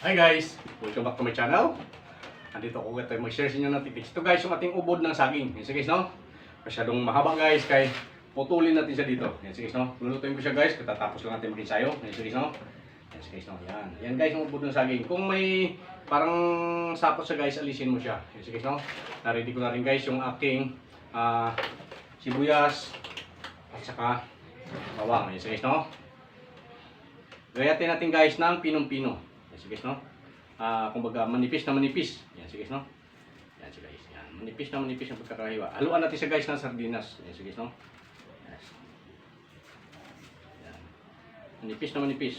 Hi guys! Welcome back to my channel. Andito ako tayo mag-share sa inyo ng tips. Ito guys, yung ating ubod ng saging. Yan guys, no? Masyadong mahaba guys, kaya putulin natin siya dito. Yan guys, no? Lulutuin ko siya guys, katatapos lang natin mag-ensayo. Yan guys, no? Yan guys, no? Yan. Yan guys, yung ubod ng saging. Kung may parang sapot siya guys, alisin mo siya. Yan guys, no? Na-ready ko na rin guys yung aking sibuyas at saka bawang. Yan guys, no? Gayatin natin guys ng pinong-pino. Yan guys, no? Kumbaga manipis na manipis. Yan guys, no? Yan guys, yan. Manipis na manipis ang pagkakahiwa. Haluan natin siya guys ng sardinas. Yan guys, no? Yes. Yan. Manipis na manipis.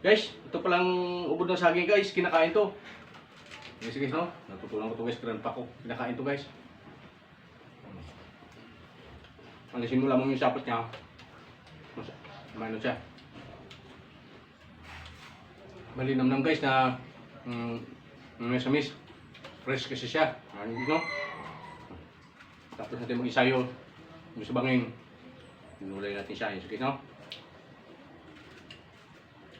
Guys, ito palang ubod ng saging guys. Kinakain to. Yan guys, no? Natutunan ko to guys. Grandpa ko. Kinakain to guys. Alisin mo lamang yung sapot niya. Ano siya? Malinamnam guys na samis. Fresh kasi siya. No? Tapos natin mag-isayo. Gusto bangin. Pinulay natin siya. Sige, no?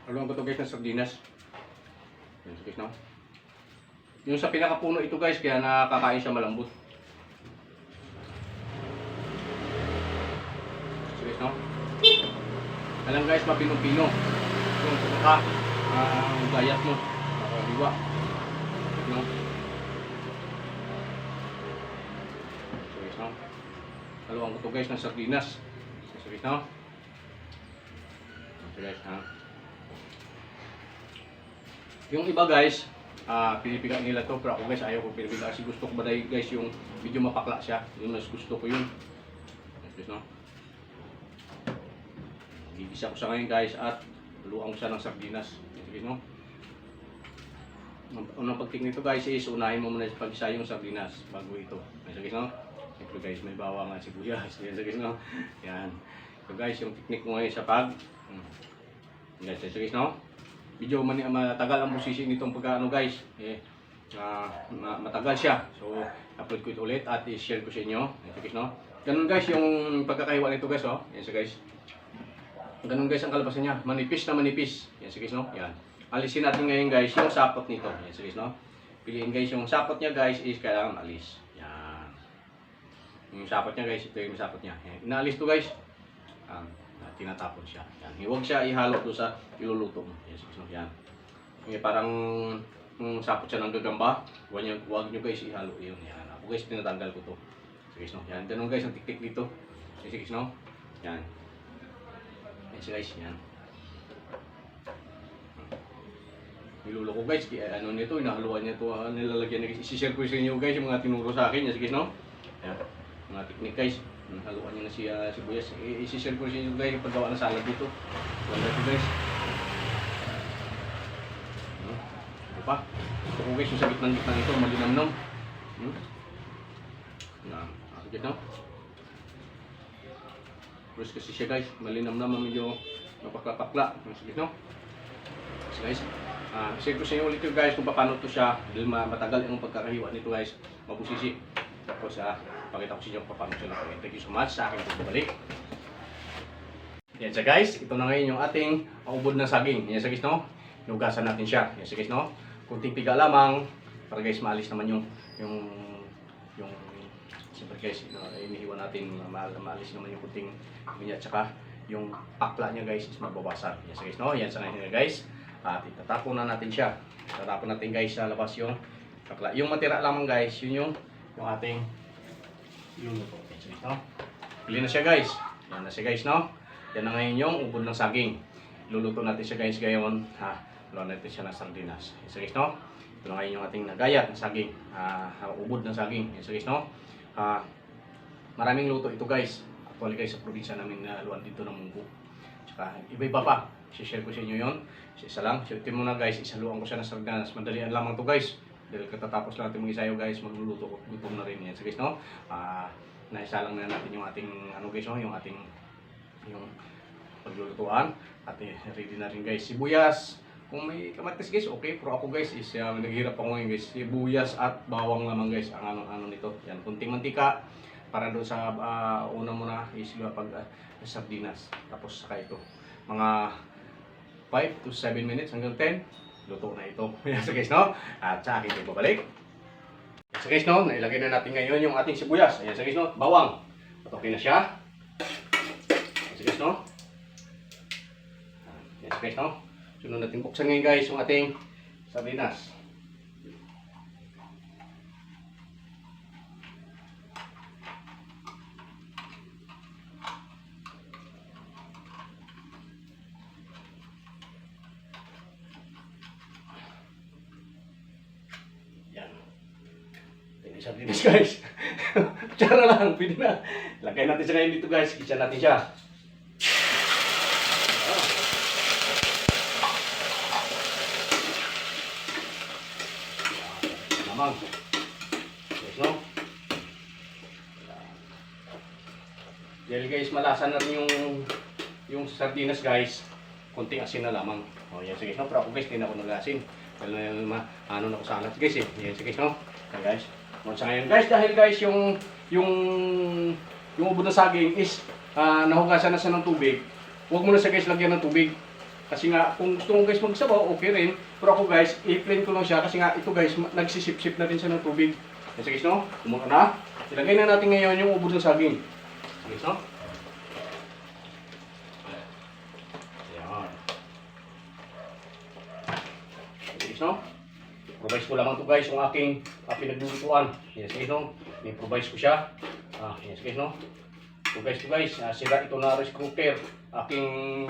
Haluan ko ito guys ng sardinas. Sige, no? Yung sa pinakapuno ito guys, kaya nakakain siya malambot. Sige, no? Alam guys, mapino-pino. Yung pagkaka. Gayat mo, liwa, no? So guys, no? Haluan ko to guys ng sardinas. So guys, no? So guys, ha? Yung iba guys, pinipiga nila to, pero ako guys ayaw ko pinipiga kasi gusto ko ba guys yung medyo mapakla siya. Yung mas gusto ko yun. So guys, no? Gigisa ko sa ngayon guys at haluan ko siya ng sardinas. No? Unang pagtik nito guys is unahin mo muna pag-isa yung sardinas bago ito. Guys, no? Siyempre guys, may bawang at sibuyas. Yan guys, no? Yan. So guys, yung technique mo ngayon sa guys, guys, no? Medyo matagal ang posisi nitong pagkaano guys. Matagal siya. So, upload ko ito ulit at i-share ko sa inyo. Yan guys, no? Ganun guys yung pagkakahiwa nito guys, oh. Yan guys. Ganun guys ang kalabasan niya. Manipis na manipis. Yan guys, no? Yan. Alisin natin ngayon guys yung sapot nito. Yan guys, no? Piliin guys yung sapot niya guys is kailangan alis. Yan. Yung sapot niya guys, ito yung sapot niya. Yan. Inaalis to guys. Tinatapon siya. Yan. Huwag siya ihalo to sa iluluto mo. Yan guys, no? Yan. Yung parang sapot siya ng gagamba. Huwag nyo guys ihalo yun. Yan. Ako guys, tinatanggal ko to. Yan guys, no? Yan. Ganun guys ang tiktik dito. Yan guys, no? Yan. Yan guys, yan. Niluloko guys, ano nito, inahaluan niya ito, nilalagyan na guys. Isi-share ko sa inyo guys yung mga tinuro sa akin. Yan guys, no? Yan. Mga technique guys. Haluan niya na si sibuyas. Isi-share ko sa inyo guys yung paggawa ng salad dito. Wala ito guys. Ito pa. Ito ko guys yung sa gitnang-gitnang ito, malinamnam. Yan. Ito no? Terus kasi siya guys, malinamnam, medyo mapakla-pakla. Sige, no? So guys, share ko sa inyo ulit yung guys kung paano to siya. Dahil matagal yung pagkakahiwa nito guys, mabusisi. Tapos pakita ko sa inyo kung paano siya natin. Thank you so much sa aking pagbalik. Yan siya guys, ito na ngayon yung ating ubod ng saging. Yan siya guys, no? Nugasan natin siya. Yan siya guys, no? Kunting piga lamang para guys maalis naman yung siyempre guys, inihiwan natin maalis naman yung kunting ganyan, tsaka yung pakla niya guys is magbabasag. Yes guys, no? Yan sa ngayon guys. At itatapon na natin siya. Itatapon natin guys sa labas yung pakla. Yung matira lamang guys, yun yung ating luluto. Yes guys, no? Pili na siya guys. Yan na siya guys, no? Yan na ngayon yung ubod ng saging. Luluto natin siya guys ngayon. Luwan natin siya ng sardinas. Yes guys, no? Ito na ngayon yung ating nagayat ng saging. Ubod ng saging. Yes guys, no? Maraming luto ito guys. Actually guys sa probinsya namin na luwan dito ng munggo. Tsaka iba-iba pa. I-share ko sa inyo yun. Isa lang. Share mo na guys. Isaluan ko siya ng sardinas. Madalian lamang to guys. Dahil katatapos lang natin mag-isayo guys. Magluluto ko. Gutom na rin yan. So guys, no? Naisa lang na natin yung ating ano guys, no? Yung ating paglulutuan. At ready na rin guys. Sibuyas. Kung may kamatis guys, okay. Pero ako guys is naghihirap ako ngayon guys. Sibuyas at bawang lamang guys. Ang ano nito. Yan. Kunting mantika. Para doon sa una muna is pag sardinas. Tapos saka ito. Mga 5 to 7 minutes hanggang 10. luto na ito. Yan so guys, no? At sa akin ito babalik. So guys, no? Nailagay na natin ngayon yung ating sibuyas. Ayan so guys, no? Bawang. At okay na siya. Ayan so guys, no? Ayan so guys, no? Sunod natin buksan ngayon guys yung ating sardinas. Sardinas guys. Kutsara lang, pwede na. Lagay natin siya ngayon dito guys. Isa natin siya. Lamang. Guys, no? Dahil guys, malasa na rin yung sardinas guys. Kunting asin na lamang. O yan sige, no? Pero ako guys, hindi na ako nag-asin. Dahil ano na ko sa alat guys eh. Yan sige, no? Yan guys. Sa ngayon guys, dahil guys yung ubod ng saging is nahugasan na siya ng tubig. Huwag mo na siya guys lagyan ng tubig. Kasi nga kung gusto mo guys magsabaw, okay rin. Pero ako guys, i-plain ko lang siya kasi nga ito guys nagsisip-sip na rin siya ng tubig. Kasi guys no, kumuha na. Ilagay na natin ngayon yung ubod ng saging. Guys no? Ayan. Guys no? Improvise ko lamang to guys yung aking pinaglulutuan. Yes guys no. Improvise ko siya. Yes guys no. So guys, sira ito na rice cooker. Aking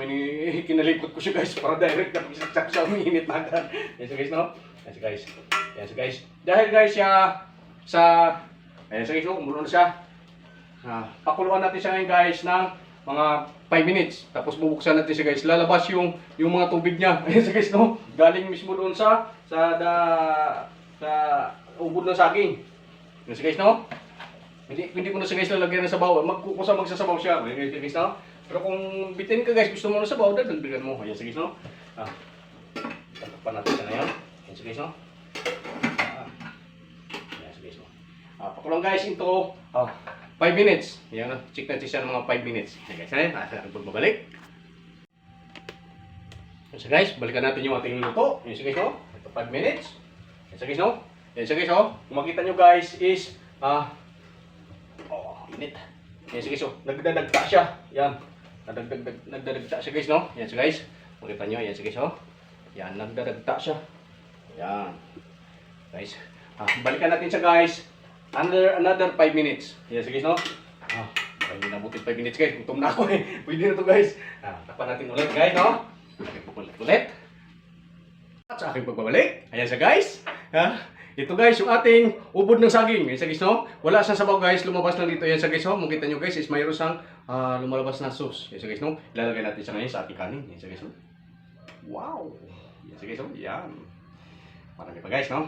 kinalipot ko siya guys para direct na pagkaksak siya umiinit na agad. Yes guys no. Yes guys. Yes guys. Dahil guys yes guys no, kumulo na siya. Pakuluan natin siya ngayon guys ng mga 5 minutes. Tapos bubuksan natin siya guys. Lalabas yung mga tubig niya. Ayan guys no. Galing mismo doon sa ubod ng saging. Ayan guys no. Hindi ko na siya guys lalagyan ng sabaw. Magsasabaw siya. Ayan guys no. Pero kung bitin ka guys, gusto mo ng sabaw, dagdagan mo. Ayan guys no. Tatakpan natin siya ngayon. Ayan guys no. Ayan guys no. Pakulong guys into 5 minutes. Yan, check natin siya ng mga 5 minutes. Yan guys, magbabalik. So guys, balikan natin yung ating luto. Yan guys, no? Ito 5 minutes. Yan guys, no? Yan guys, no? Kung makita nyo guys is, init. Yan guys, no? Nagdadagta siya. Yan. Nagdadagta siya guys, no? Yan guys. Makita nyo, yan guys, no? Yan, nagdadagta siya. Yan. Guys, balikan natin siya guys. Another 5 minutes. Yes, guys, no? Hindi nabutin 5 minutes, guys. Gutom na ako, eh. Pwede na to, guys. Takpan natin ulit, guys, no? Ulit. At sa aking pagbabalik. Ayan siya, guys. Ito, guys, yung ating ubod ng saging. Ayan siya, guys, no? Wala siyang sabaw, guys. Lumabas lang dito. Ayan siya, guys, no? Makita nyo, guys, is mayroon siyang lumalabas na sauce. Ayan siya, guys, no? Ilalagay natin siya ngayon sa ating kanin. Ayan siya, guys, no? Wow! Ayan siya, guys, no? Yan. Marami pa, guys, no?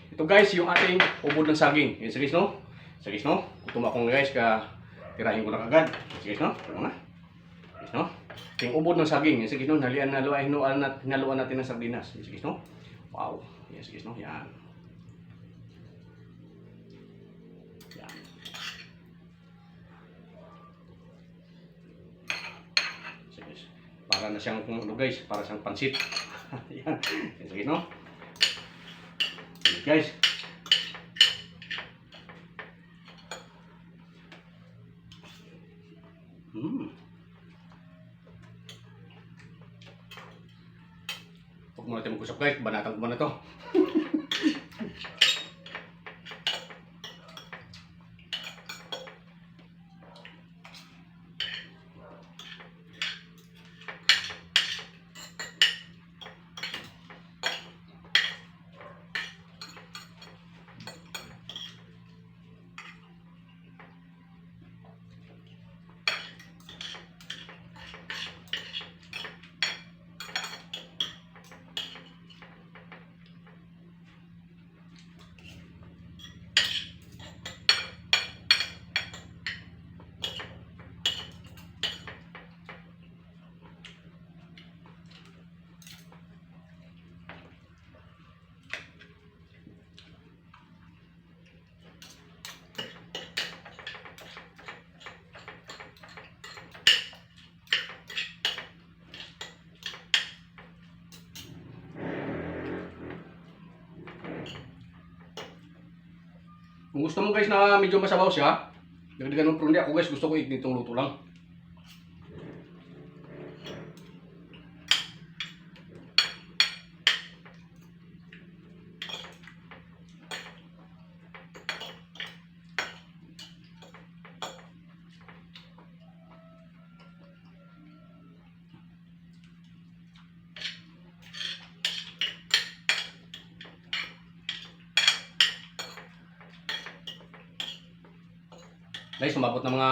Ito guys, yung ating ubod ng saging. Yan guys, no? Sa guys, no? Gutom ako guys, tirahin ko na kagad. Guys, no? Ito na. Guys, no? Yung ubod ng saging. Yan guys, no? Hinaluan natin ng sardinas. Yan guys, no? Wow. Yan guys, no? Yan. Yan. Yan guys. Para na siyang guys, para siyang pansit. Yan. Yan guys, no? Guys, huwag mo natin mag-usap guys, banatang ko na to. Kung gusto mo guys na medyo masabaw siya, dagdagan mo, pero hindi ako guys, gusto ko itong luto lang. Guys, umabot na mga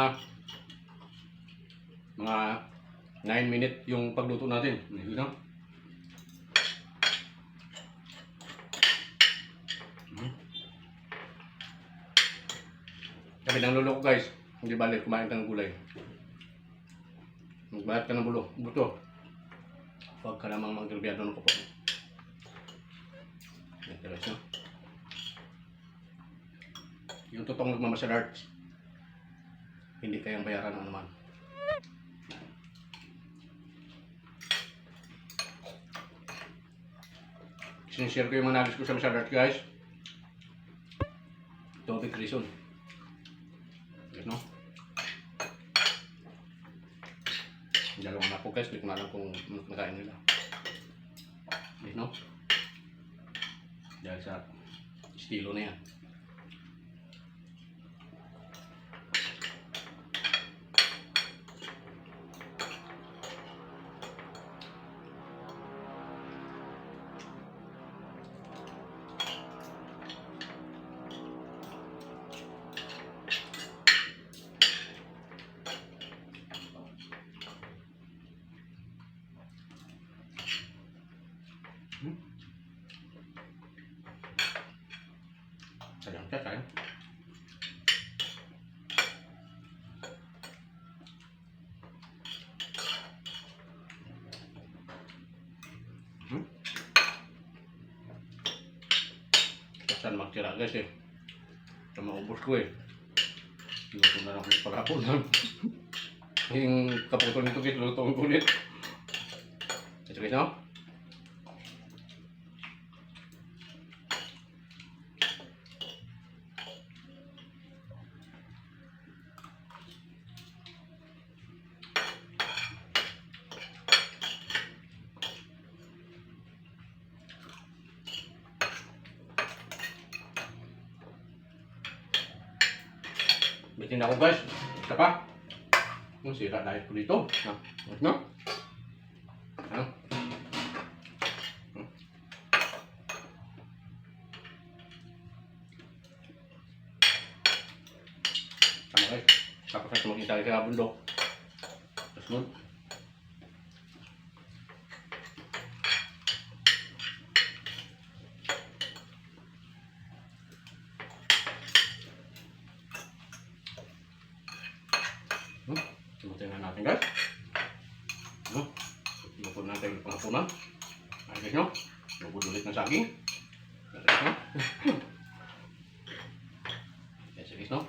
9 minutes yung pagluto natin. Yun na. Sabi ng lolo ko guys, hindi balik kumain ka ng gulay. Magbayad ka ng buto. Huwag ka namang magkalbiyado ng kupo. Ito guys, no? Yung totoong nagmamartial arts, hindi kayang bayaran ng anuman. Sinishare ko yung mga nagis ko sa martial arts guys. Ito ang big reason. Yes, no? Dalawang na po guys, hindi ko na alam kung nakain nila. Yes, no? Dahil sa estilo na yan. Sayang siya, sayang. Saan magtira guys eh. Sa maubos ko eh. Luto na lang ulit paghapunan. Yung kaputol nito guys, luto ko ulit. Ito guys, no? Bitin ako guys. Isa pa. Kung sira diet ko dito. No? Ano? Tama guys. Tapos na tumakita sa bundok. Tapos nun. Tingnan natin guys. Lupon natin yung panghapunan. Ayan guys, no? Lupon ulit ng saging. Ayan guys, no? Ayan guys, no?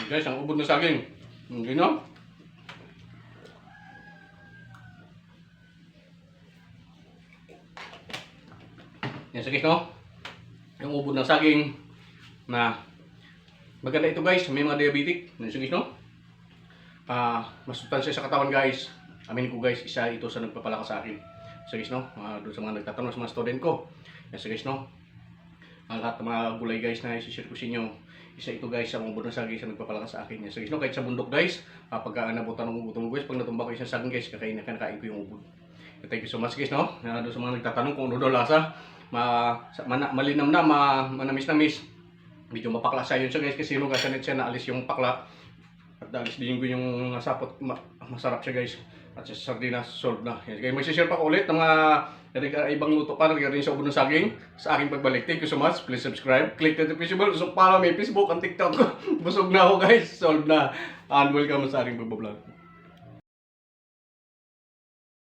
Guys, ang ubod na saging. Hindi no? Yan sa guys, no? Yung ubod ng saging na maganda ito guys, may mga diabetic. Yan sa guys, no? Masustansya sa katawan guys. Amin ko guys, isa ito sa nagpapalakas sa akin. Sa guys, no? Doon sa mga nagtatanong sa mga student ko. Yan sa guys, no? Lahat ng mga gulay guys na isi-share ko sa inyo, isa ito guys sa mga bunang saging sa nagpapalakas sa akin. Yan sa guys, no? Kahit sa bundok guys, pagka nabutan ng gutom guys, pag natumba ko isang saging guys, kakain ko yung ubod. Thank you so much guys, no? Doon sa mga nagtatanong kung ano daw lasa, malinam na, manamis-namis. Medyo mapakla siya yun siya guys, kasi hinugasan siya na alis yung pakla. At At alis din ko yung mga sapot. Masarap siya guys. At sa sardinas, solve na. Yan, guys, mag-share pa ko ulit ng mga ibang luto pa rin sa ubod ng saging sa aking pagbalik. Thank you so much. Please subscribe. Click the notification bell. So, para may Facebook, ang TikTok ko. Busog na ako guys. Solve na. And welcome sa aking vlog.